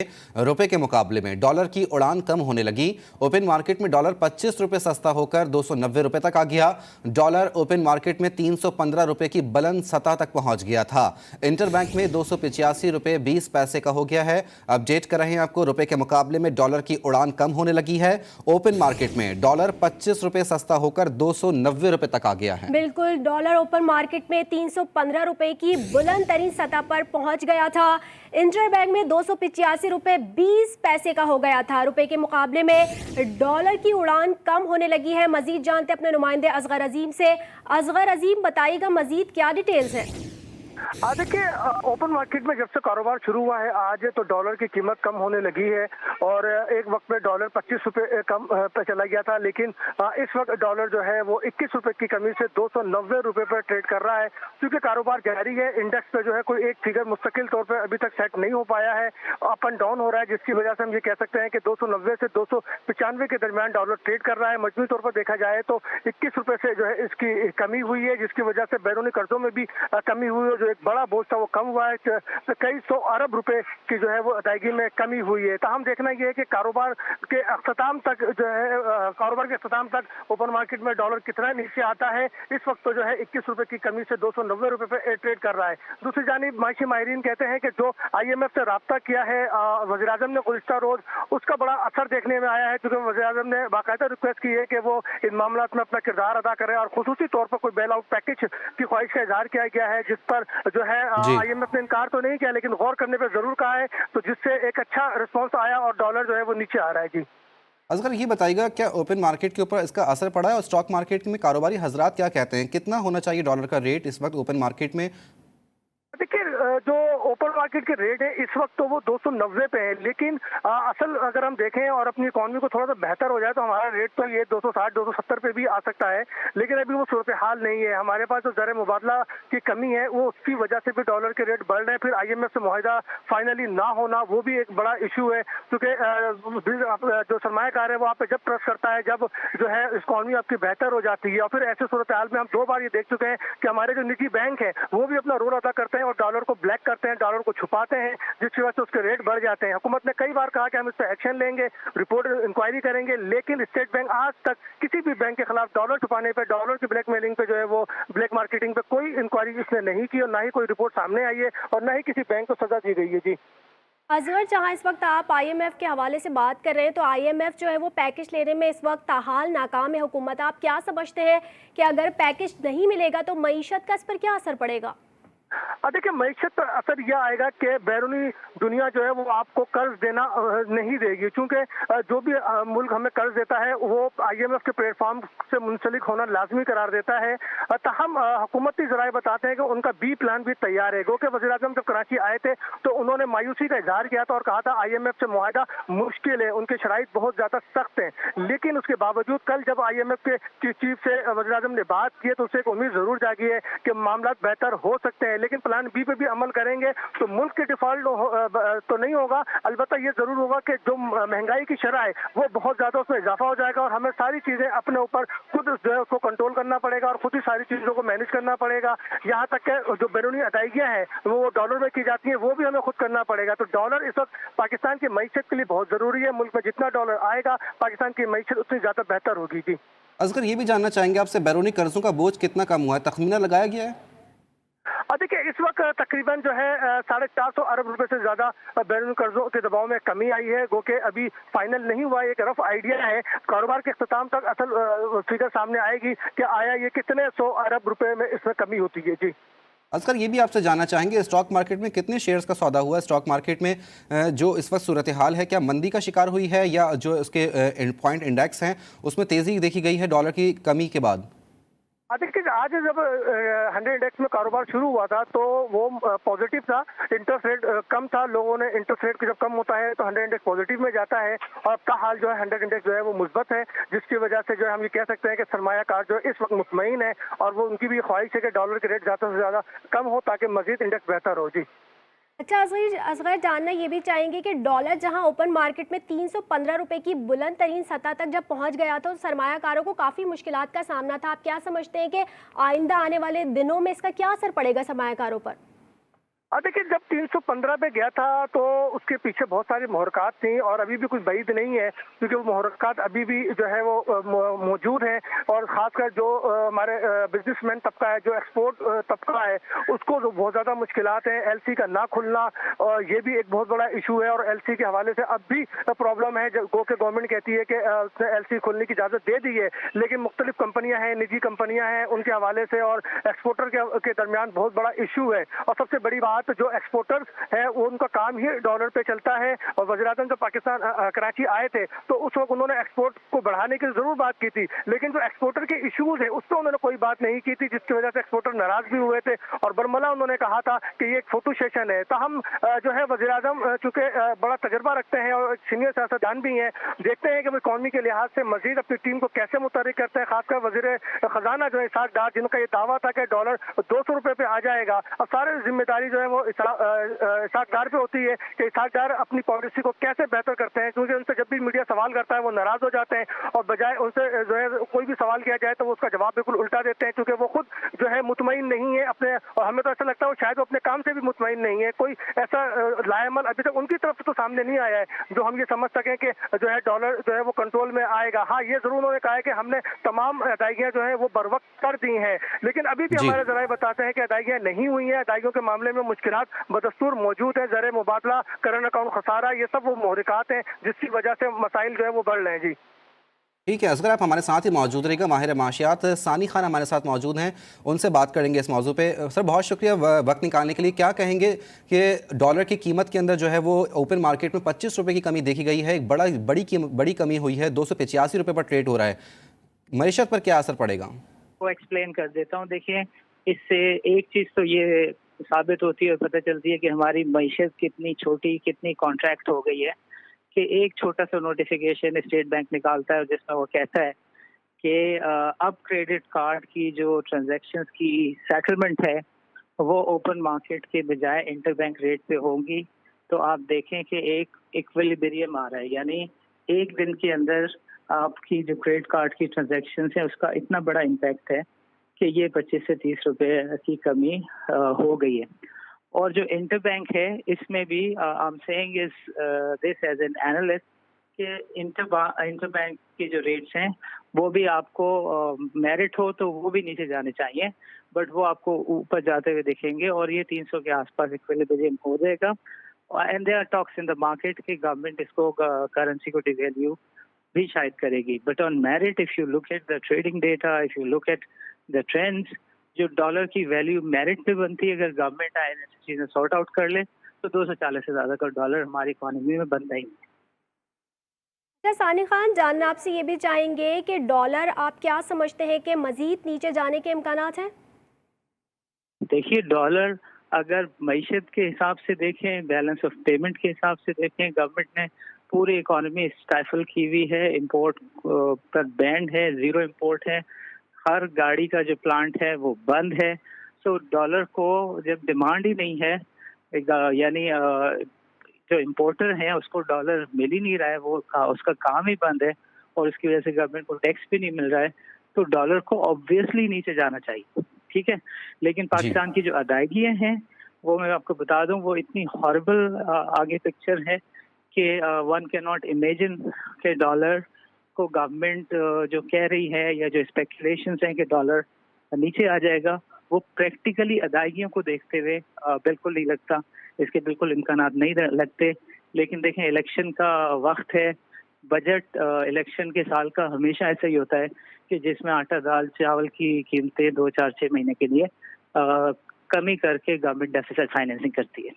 रुपए के मुकाबले में डॉलर की उड़ान कम होने लगी। ओपन मार्केट में डॉलर 25 रुपए सस्ता होकर 290 रुपए तक आ गया। डॉलर ओपन मार्केट में 315 रुपए की बुलंद सतह तक पहुंच गया था। इंटरबैंक में 285 रुपए 20 पैसे का हो गया है। अपडेट कर रहे हैं आपको, रुपए के मुकाबले में डॉलर की उड़ान कम होने लगी है। ओपन मार्केट में डॉलर 25 रुपए सस्ता होकर 290 रुपए तक आ गया है। बिल्कुल, डॉलर ओपन मार्केट में 315 रुपए की बुलंद तरीन सतह पर पहुंच गया था। इंटरबैंक में 285 रुपए 20 पैसे का हो गया था। रुपए के मुकाबले में डॉलर की उड़ान कम होने लगी है। मजीद जानते अपने नुमाइंदे असगर अजीम से। असगर अजीम, बताइएगा मजीद क्या डिटेल्स हैं? देखिए, ओपन मार्केट में जब से कारोबार शुरू हुआ है आज, तो डॉलर की कीमत कम होने लगी है और एक वक्त में डॉलर 25 रुपए कम पे चला गया था, लेकिन इस वक्त डॉलर जो है वो 21 रुपए की कमी से 290 रुपए पर ट्रेड कर रहा है। क्योंकि कारोबार जारी है, इंडेक्स पे जो है कोई एक फिगर मुस्तकिल तौर पर अभी तक सेट नहीं हो पाया है, अप एंड डाउन हो रहा है, जिसकी वजह से हम ये कह सकते हैं कि 290 से 295 के दरमियान डॉलर ट्रेड कर रहा है। मजमूई तौर पर देखा जाए तो 21 रुपए से जो है इसकी कमी हुई है, जिसकी वजह से बैरूनी कर्जों में भी कमी हुई है। जो एक बड़ा बोझ था वो कम हुआ है, कई 100 अरब रुपए की जो है वो अदायगी में कमी हुई है। तो हम देखना ये है कि कारोबार के अख्ताम तक जो है कारोबार के अख्ताम तक ओपन मार्केट में डॉलर कितना नीचे आता है। इस वक्त तो जो है 21 रुपए की कमी से 290 रुपए पे ट्रेड कर रहा है। दूसरी जानिब माशी माहिरीन कहते हैं कि जो IMF से राब्ता किया है वज़ीर आज़म ने गुज़िश्ता रोज, उसका बड़ा असर देखने में आया है, क्योंकि वज़ीर आज़म ने बाकायदा रिक्वेस्ट की है कि वो इन मामलात में अपना किरदार अदा करे और खुसूसी तौर पर कोई बेल आउट पैकेज की ख्वाहिश का इजहार किया गया है, जिस पर जो है IMF ने इनकार तो नहीं किया, लेकिन गौर करने पर जरूर कहा है, तो जिससे एक अच्छा रिस्पॉन्स आया और डॉलर जो है वो नीचे आ रहा है। जी असगर, ये बताइएगा, क्या ओपन मार्केट के ऊपर इसका असर पड़ा है और स्टॉक मार्केट में कारोबारी हजरात क्या कहते हैं, कितना होना चाहिए डॉलर का रेट इस वक्त ओपन मार्केट में? देखिए, जो ओपन मार्केट के रेट है इस वक्त तो वो 290 पे है, लेकिन असल अगर हम देखें और अपनी इकॉनमी को थोड़ा सा बेहतर हो जाए तो हमारा रेट तो ये 260 270 पे भी आ सकता है, लेकिन अभी वो सूरत हाल नहीं है। हमारे पास जो ज़र मुबादला की कमी है वो उसकी वजह से भी डॉलर के रेट बढ़ रहे हैं। फिर IMF से मुआहिदा फाइनली ना होना वो भी एक बड़ा इशू है, क्योंकि जो सरमायाकार है वो आप पे जब ट्रस्ट करता है, जब जो है इकॉनमी आपकी बेहतर हो जाती है, और फिर ऐसे सूरत हाल में हम 2 बार ये देख चुके हैं कि हमारे जो निजी बैंक है वो भी अपना रोल अदा करते हैं और डॉलर को ब्लैक करते हैं, डॉलर को छुपाते हैं, जिसकी वजह से उसके रेट बढ़ जाते हैं। हुकूमत ने कई बार कहा कि हम इस पर एक्शन लेंगे, रिपोर्ट इंक्वायरी करेंगे, लेकिन स्टेट बैंक आज तक किसी भी बैंक के खिलाफ डॉलर छुपाने पे, डॉलर की ब्लैक मेलिंग पे जो है वो ब्लैक मार्केटिंग पे कोई इंक्वायरी इसने नहीं की और ना ही कोई रिपोर्ट सामने आई है और ना ही किसी बैंक को सजा दी गई है। जी असगर, जहां इस वक्त आप IMF के हवाले से बात कर रहे हैं, तो IMF जो है वो पैकेज लेने में इस वक्त ताहाल नाकाम है हुकूमत। आप क्या समझते हैं कि अगर पैकेज नहीं मिलेगा तो मईशत का इस पर क्या असर पड़ेगा? देखिए, मईशत पर असर यह आएगा कि बैरूनी दुनिया जो है वो आपको कर्ज देना नहीं देगी, क्योंकि जो भी मुल्क हमें कर्ज देता है वो IMF के प्लेटफॉर्म से मुंसलिक होना लाजमी करार देता है। हम हुकूमती ज़राए बताते हैं कि उनका B प्लान भी तैयार है। क्योंकि वज़ीर आज़म जब कराची आए थे तो उन्होंने मायूसी का इजहार किया था और कहा था IMF से मुआहदा मुश्किल है, उनके शराइत बहुत ज़्यादा सख्त हैं, लेकिन उसके बावजूद कल जब IMF के चीफ से वज़ीर आज़म ने बात की तो उसे एक उम्मीद ज़रूर जागी है कि मामला बेहतर हो सकते हैं, लेकिन प्लान B पे भी अमल करेंगे तो मुल्क के डिफॉल्ट तो नहीं होगा। अलबत्ता ये जरूर होगा कि जो महंगाई की शरह है वो बहुत ज्यादा उसमें इजाफा हो जाएगा और हमें सारी चीजें अपने ऊपर खुद जो है उसको कंट्रोल करना पड़ेगा और खुद ही सारी चीजों को मैनेज करना पड़ेगा। यहाँ तक कि जो बैरूनी अदायगियां हैं वो डॉलर में की जाती हैं, वो भी हमें खुद करना पड़ेगा। तो डॉलर इस वक्त पाकिस्तान की मईशत के लिए बहुत जरूरी है। मुल्क में जितना डॉलर आएगा पाकिस्तान की मईशत उतनी ज्यादा बेहतर होगी। जी असगर, ये भी जानना चाहेंगे आपसे, बैरूनी कर्जों का बोझ कितना कम हुआ है, तखमीना लगाया गया है? देखिए, इस वक्त तकरीबन जो है 450 अरब रुपए से ज्यादा बैरून कर्जों के दबाव में कमी आई है, जो कि अभी फाइनल नहीं हुआ, एक रफ आइडिया है। कारोबार के अख्ताम तक असल फिगर सामने आएगी कि आया ये कितने 100 अरब रुपए में इसमें कमी होती है। जी असगर, ये भी आपसे जानना चाहेंगे, स्टॉक मार्केट में कितने शेयर्स का सौदा हुआ है? स्टॉक मार्केट में जो इस वक्त सूरत हाल है, क्या मंदी का शिकार हुई है या जो उसके पॉइंट इंडेक्स हैं उसमें तेजी देखी गई है डॉलर की कमी के बाद? देखिए, आज जब 100 इंडेक्स में कारोबार शुरू हुआ था तो वो पॉजिटिव था, इंटरेस्ट रेट कम था, लोगों ने इंटरेस्ट रेट जब कम होता है तो 100 इंडेक्स पॉजिटिव में जाता है और अब का हाल जो है 100 इंडेक्स जो है वो मुस्बत है, जिसकी वजह से जो है हम ये कह सकते हैं कि सरमायाकार जो इस वक्त मुतमईन है और वो उनकी भी ख्वाहिश है कि डॉलर के रेट ज़्यादा से ज़्यादा कम हो ताकि मजीद इंडेक्स बेहतर हो। जी अच्छा असगर, जानना ये भी चाहेंगे कि डॉलर जहां ओपन मार्केट में 315 रुपए की बुलंद तरीन सतह तक जब पहुंच गया था तो सरमायाकारों को काफ़ी मुश्किलात का सामना था। आप क्या समझते हैं कि आइंदा आने वाले दिनों में इसका क्या असर पड़ेगा सरमायाकारों पर? देखिए, जब 315 पे गया था तो उसके पीछे बहुत सारी मुहरक़ात थी और अभी भी कुछ बैद नहीं है, क्योंकि वो मुहरक़ात अभी भी जो है वो मौजूद हैं। और ख़ासकर जो हमारे बिजनेसमैन तबका है, जो एक्सपोर्ट तबका है, उसको तो बहुत ज़्यादा मुश्किलात हैं। एलसी का ना खुलना और ये भी एक बहुत बड़ा इशू है, और एलसी के हवाले से अब भी प्रॉब्लम है। गो के गवर्नमेंट कहती है कि उसने एलसी खोलने की इजाज़त दे दी है, लेकिन मुख्तलिफ कंपनियाँ हैं, निजी कंपनियाँ हैं, उनके हवाले से और एक्सपोर्टर के दरमियान बहुत बड़ा इशू है। और सबसे बड़ी बात, जो एक्सपोर्टर्स है वो उनका काम ही डॉलर पे चलता है। और वज़ीर-ए-आज़म जब पाकिस्तान कराची आए थे तो उस वक्त उन्होंने एक्सपोर्ट को बढ़ाने की जरूर बात की थी, लेकिन जो एक्सपोर्टर के इश्यूज है उस पर उन्होंने कोई बात नहीं की थी, जिसकी वजह से एक्सपोर्टर नाराज भी हुए थे। और बरमला उन्होंने कहा था कि ये एक फोटो सेशन है। ताहम जो है वज़ीर-ए-आज़म चूंकि बड़ा तजर्बा रखते हैं और सीनियर सियासतदान भी हैं, देखते हैं कि वो इकॉनमी के लिहाज से मजीद अपनी टीम को कैसे मुतहर्रिक करते हैं। खासकर वज़ीर खजाना जो है इसहाक डार, जिनका ये दावा था कि डॉलर 200 रुपए पे आ जाएगा, अब सारी जिम्मेदारी जो है वो इसहाक डार पे होती है कि इसहाक डार अपनी पॉलिसी को कैसे बेहतर करते हैं, क्योंकि उनसे जब भी मीडिया सवाल करता है वो नाराज हो जाते हैं और बजाय उनसे जो है कोई भी सवाल किया जाए तो वो उसका जवाब बिल्कुल उल्टा देते हैं, क्योंकि वो खुद जो है मुतमईन नहीं है अपने। और हमें तो ऐसा लगता है वो शायद वो अपने काम से भी मुतमईन नहीं है। कोई ऐसा लाएमल अभी तक उनकी तरफ से तो सामने नहीं आया है जो हम ये समझ सकें कि जो है डॉलर जो है वो कंट्रोल में आएगा। हाँ, ये जरूर उन्होंने कहा है कि हमने तमाम अदायगियां जो है वो बर वक्त कर दी हैं, लेकिन अभी भी हमारे जराये बताते हैं कि अदायगियां नहीं हुई हैं। अदायगियों के मामले में मुश्किलात बदस्तूर मौजूद है। ज़र मुबादला, करंट अकाउंट खसारा, ये सब वो मुहरिकात हैं जिसकी वजह से मसाइल जो है वो बढ़ रहे हैं। जी ठीक है असगर, आप हमारे साथ ही मौजूद रहेगा। माहिर माशियात सानी खान हमारे साथ मौजूद हैं, उनसे बात करेंगे इस मौजू पे। सर बहुत शुक्रिया वक्त निकालने के लिए। क्या कहेंगे कि डॉलर की कीमत के अंदर जो है वो ओपन मार्केट में 25 रुपये की कमी देखी गई है, एक बड़ी कमी हुई है, 285 रुपये पर ट्रेड हो रहा है। मईशत पर क्या असर पड़ेगा? वो एक्सप्लेन कर देता हूँ। देखिए, इससे एक चीज़ तो ये साबित होती है और पता चलती है कि हमारी मईशत कितनी छोटी, कितनी कॉन्ट्रैक्ट हो गई है कि एक छोटा सा नोटिफिकेशन स्टेट बैंक निकालता है जिसमें वो कहता है कि अब क्रेडिट कार्ड की जो ट्रांजैक्शंस की सेटलमेंट है वो ओपन मार्केट के बजाय इंटर बैंक रेट पे होंगी। तो आप देखें कि एक इक्विलिब्रियम आ रहा है, यानी एक दिन के अंदर आपकी जो क्रेडिट कार्ड की ट्रांजैक्शंस है उसका इतना बड़ा इम्पैक्ट है कि ये 25 से 30 रुपए की कमी हो गई है। और जो इंटर बैंक है इसमें भी I am saying is this as an analyst कि इंटर बैंक के जो रेट्स हैं वो भी आपको मेरिट हो तो वो भी नीचे जाने चाहिए, बट वो आपको ऊपर जाते हुए दिखेंगे और ये 300 के आसपास इक्विलिब्रियम हो जाएगा। And there are talks in the market कि गवर्नमेंट इसको करेंसी को डिवैल्यू भी शायद करेगी। But on merit, if you look at the trading data, if you look at the trends, जो डॉलर की वैल्यू मेरिट पे बनती है, अगर गवर्नमेंट आए चीजें सॉर्ट आउट कर ले तो 240 से ज्यादा का डॉलर हमारी इकोनॉमी में बनता ही नहीं। सानी खान, जानना आपसे ये भी चाहेंगे कि डॉलर आप क्या समझते हैं कि मजीद नीचे जाने के इम्कानात हैं? देखिए, डॉलर अगर मईशत के हिसाब से देखें, बैलेंस ऑफ पेमेंट के हिसाब से देखें, गवर्नमेंट ने पूरी इकोनॉमी स्टाइफल की हुई है, इंपोर्ट पर बैंड है, जीरो इंपोर्ट है, हर गाड़ी का जो प्लांट है वो बंद है। सो डॉलर को जब डिमांड ही नहीं है, यानी जो इम्पोर्टर है उसको डॉलर मिल ही नहीं रहा है, वो उसका काम ही बंद है और उसकी वजह से गवर्नमेंट को टैक्स भी नहीं मिल रहा है, तो डॉलर को ऑब्वियसली नीचे जाना चाहिए। ठीक है, लेकिन पाकिस्तान की जो अदायगियाँ हैं वो मैं आपको बता दूं, वो इतनी हॉरिबल आगे पिक्चर है कि वन कैन नॉट इमेजिन के डॉलर को गवर्नमेंट जो कह रही है या जो स्पेकुलेशंस हैं कि डॉलर नीचे आ जाएगा, वो प्रैक्टिकली अदायगियों को देखते हुए बिल्कुल नहीं लगता, इसके बिल्कुल इम्कानात नहीं लगते। लेकिन देखें, इलेक्शन का वक्त है, बजट इलेक्शन के साल का हमेशा ऐसा ही होता है कि जिसमें आटा दाल चावल की कीमतें 2, 4, 6 महीने के लिए कमी करके गवर्नमेंट डेफिसिट फाइनेंसिंग करती है।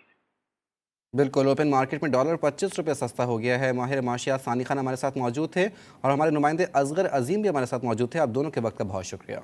बिल्कुल, ओपन मार्केट में डॉलर 25 रुपये सस्ता हो गया है। माहिर माशियात सानी खान हमारे साथ मौजूद थे और हमारे नुमाइंदे असगर अजीम भी हमारे साथ मौजूद थे। आप दोनों के वक्त का बहुत शुक्रिया।